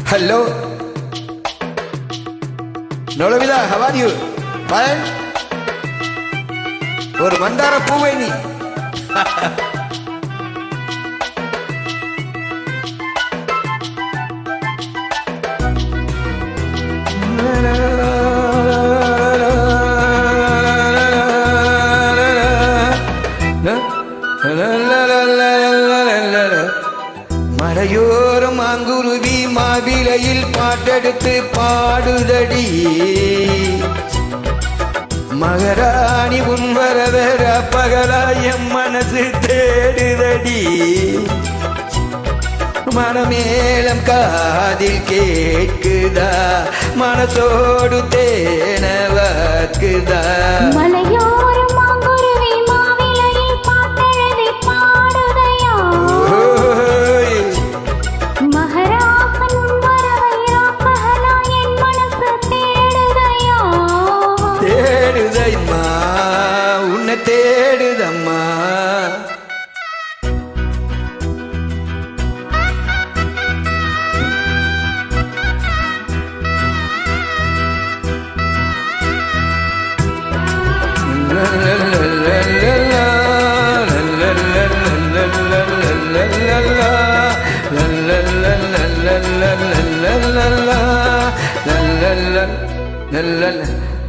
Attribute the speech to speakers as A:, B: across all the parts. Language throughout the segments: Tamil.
A: Hello. Nolamida, how are you? Fine. ஒரு மந்தார பூவை நீ. மலையோரம் மாங்குருவி மாவிலையில் பாட்டெடுத்து பாடுதடி மகராணி உன் வரவேற பகலாயம் மனசு தேடுதடி மனமேலம் காதில் கேட்குதா மனசோடு தேனவாக்குதா உன்னை தேடுதம்மா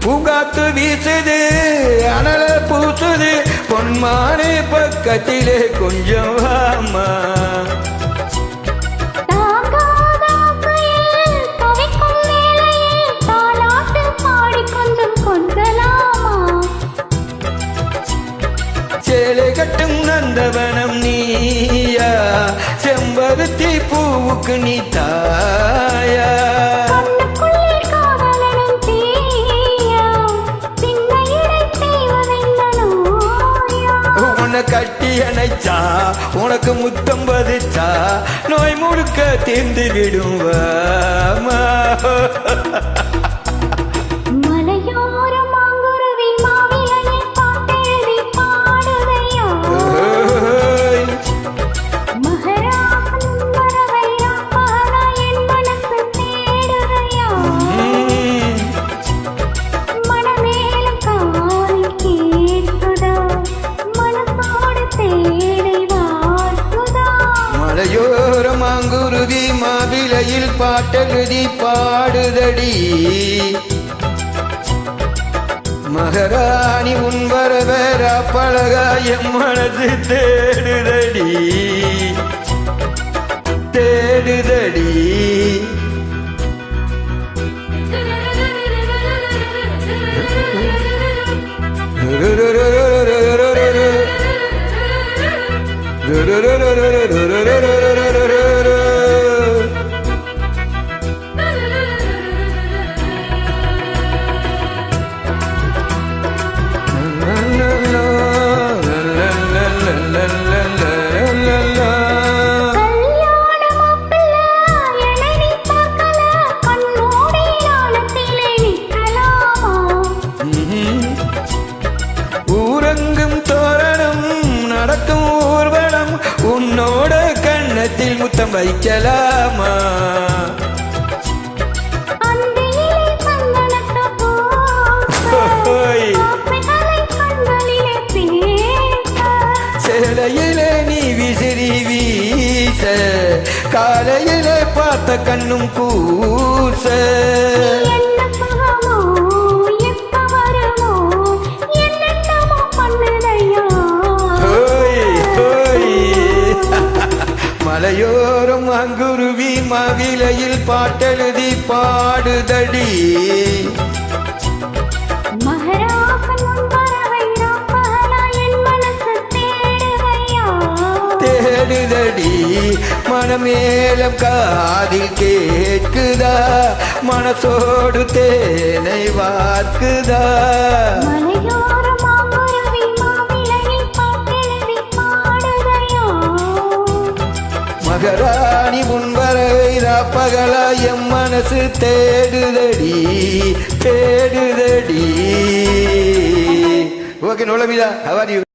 A: பூங்காத்து வீசுது அனல பூசுது பொன்மானே பக்கத்திலே கொஞ்சம் வாமா சேலை கட்டும் நந்தவனம் நீயா செம்பருத்தி பூவுக்கு நீ தாயா கட்டி அணைச்சா உனக்கு முத்தம் பதிச்சா நோய் முழுக்க தீர்ந்து விடும் மாங்குருவி மாவிலையில் பாட்டெழுதி பாடுதடி மகராணி உன் வரவேற பழகாயம் மனது தேடுதடி தேடுதடி ஊரங்கும் தோரணம் நடக்கும் ஊர்வலம் உன்னோட கண்ணத்தில் முத்தம் வைக்கலாமா சேலையிலே நீ விசிறி வீச காலையிலே பார்த்த கண்ணும் கூச மலையோரம் மாங்குருவி மாவிலையில் பாட்டெழுதி பாடுதடி தேடுதடி மனமேலம் காதில் கேட்குதா மனசோடு தேனை வார்க்குதா மகராணி உன் வரவேற பகலாயம் மனசு தேடுதடி தேடுதடி. ஓகே நோலமிதா, how are you?